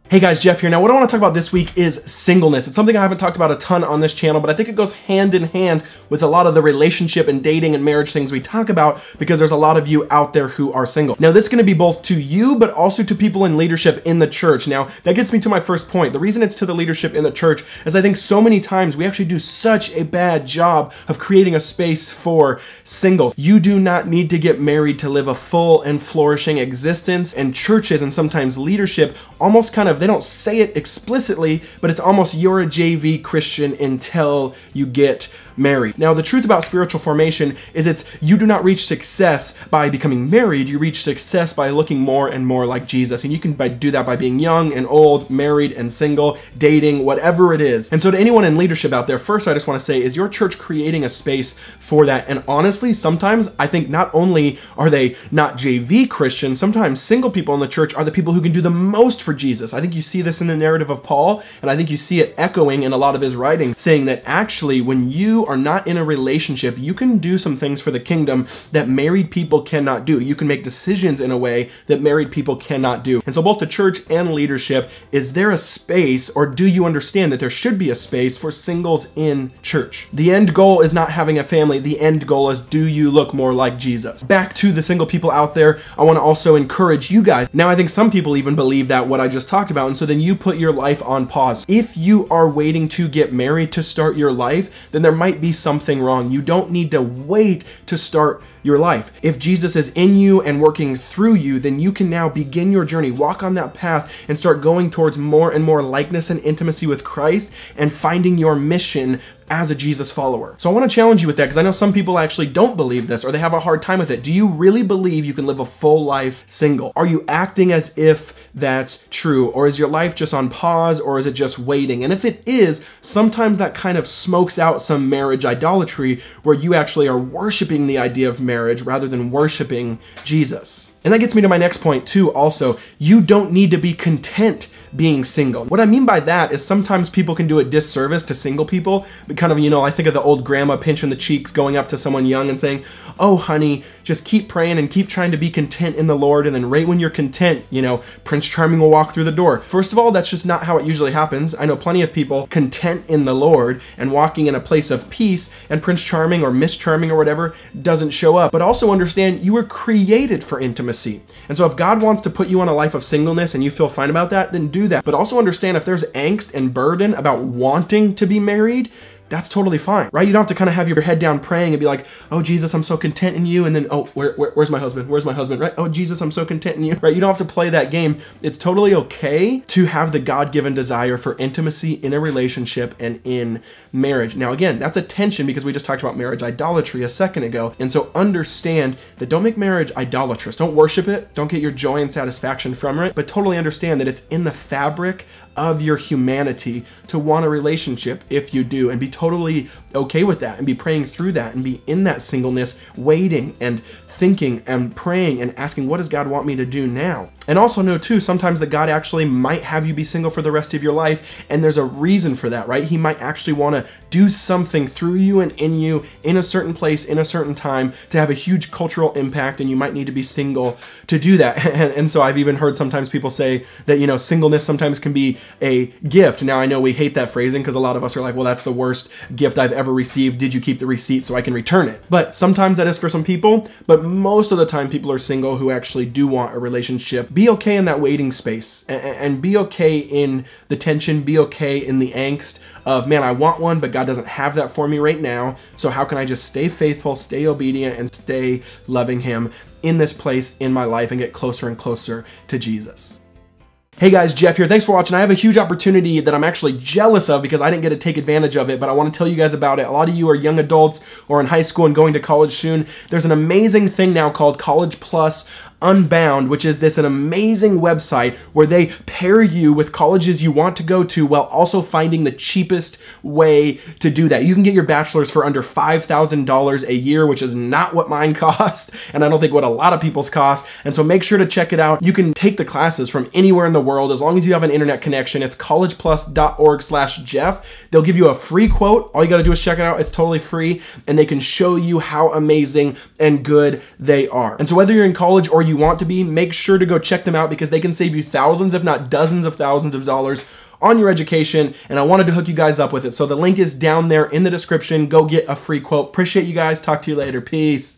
Hey guys, Jeff here. Now what I want to talk about this week is singleness. It's something I haven't talked about a ton on this channel, but I think it goes hand in hand with a lot of the relationship and dating and marriage things we talk about because there's a lot of you out there who are single. Now this is going to be both to you, but also to people in leadership in the church. Now that gets me to my first point. The reason it's to the leadership in the church is I think so many times we actually do such a bad job of creating a space for singles. You do not need to get married to live a full and flourishing existence, and churches and sometimes leadership almost kind of, they don't say it explicitly, but it's almost you're a JV Christian until you get married. Now, the truth about spiritual formation is you do not reach success by becoming married. You reach success by looking more and more like Jesus. And you can do that by being young and old, married and single, dating, whatever it is. And so to anyone in leadership out there, first I just want to say, is your church creating a space for that? And honestly, sometimes I think not only are they not JV Christians, sometimes single people in the church are the people who can do the most for Jesus. I think you see this in the narrative of Paul, and I think you see it echoing in a lot of his writing, saying that actually when you are not in a relationship, you can do some things for the kingdom that married people cannot do. You can make decisions in a way that married people cannot do. And so both the church and leadership, is there a space, or do you understand that there should be a space for singles in church? The end goal is not having a family. The end goal is, do you look more like Jesus? Back to the single people out there, I want to also encourage you guys. Now, I think some people even believe that what I just talked about, and so then you put your life on pause. If you are waiting to get married to start your life, then there might be something wrong. You don't need to wait to start your life. If Jesus is in you and working through you, then you can now begin your journey, walk on that path, and start going towards more and more likeness and intimacy with Christ and finding your mission as a Jesus follower. So I want to challenge you with that, because I know some people actually don't believe this, or they have a hard time with it. Do you really believe you can live a full life single? Are you acting as if that's true? Or is your life just on pause, or is it just waiting? And if it is, sometimes that kind of smokes out some marriage idolatry, where you actually are worshiping the idea of marriage rather than worshiping Jesus. And that gets me to my next point too also. You don't need to be content being single. What I mean by that is sometimes people can do a disservice to single people, but kind of, I think of the old grandma pinching the cheeks, going up to someone young and saying, oh honey, just keep praying and keep trying to be content in the Lord, and then right when you're content, Prince Charming will walk through the door. First of all, that's just not how it usually happens. I know plenty of people content in the Lord and walking in a place of peace, and Prince Charming or Miss Charming or whatever doesn't show up. But also understand you were created for intimacy. And so if God wants to put you on a life of singleness and you feel fine about that, then do that. But also understand if there's angst and burden about wanting to be married, that's totally fine, right? You don't have to kind of have your head down praying and be like, oh, Jesus, I'm so content in you. And then, oh, where's my husband? Where's my husband, right? Oh, Jesus, I'm so content in you, right? You don't have to play that game. It's totally okay to have the God-given desire for intimacy in a relationship and in marriage. Now, again, that's a tension because we just talked about marriage idolatry a second ago. And so understand that don't make marriage idolatrous. Don't worship it. Don't get your joy and satisfaction from it, but totally understand that it's in the fabric of your humanity to want a relationship if you do, and be totally okay with that, and be praying through that, and be in that singleness, waiting and thinking and praying and asking, what does God want me to do now? And also know too, sometimes that God actually might have you be single for the rest of your life, and there's a reason for that, right? He might actually want to do something through you and in you in a certain place, in a certain time, to have a huge cultural impact, and you might need to be single to do that. And so I've even heard sometimes people say that, singleness sometimes can be a gift. Now I know we hate that phrasing because a lot of us are like, well, that's the worst gift I've ever received. Did you keep the receipt so I can return it? But sometimes that is for some people, but most of the time people are single who actually do want a relationship. Be okay in that waiting space, and be okay in the tension, be okay in the angst of, man, I want one, but God doesn't have that for me right now. So how can I just stay faithful, stay obedient, and stay loving Him in this place in my life and get closer and closer to Jesus? Hey guys, Jeff here. Thanks for watching. I have a huge opportunity that I'm actually jealous of because I didn't get to take advantage of it, but I want to tell you guys about it. A lot of you are young adults or in high school and going to college soon. There's an amazing thing now called College Plus Unbound, which is an amazing website where they pair you with colleges you want to go to while also finding the cheapest way to do that. You can get your bachelor's for under $5,000 a year, which is not what mine cost, and I don't think what a lot of people's cost. And so make sure to check it out. You can take the classes from anywhere in the world as long as you have an internet connection. It's collegeplus.org/Jeff. They'll give you a free quote. All you got to do is check it out. It's totally free, and they can show you how amazing and good they are. And so whether you're in college or you want to be, make sure to go check them out because they can save you thousands, if not dozens of thousands of dollars on your education, and I wanted to hook you guys up with it. So the link is down there in the description. Go get a free quote. Appreciate you guys. Talk to you later. Peace.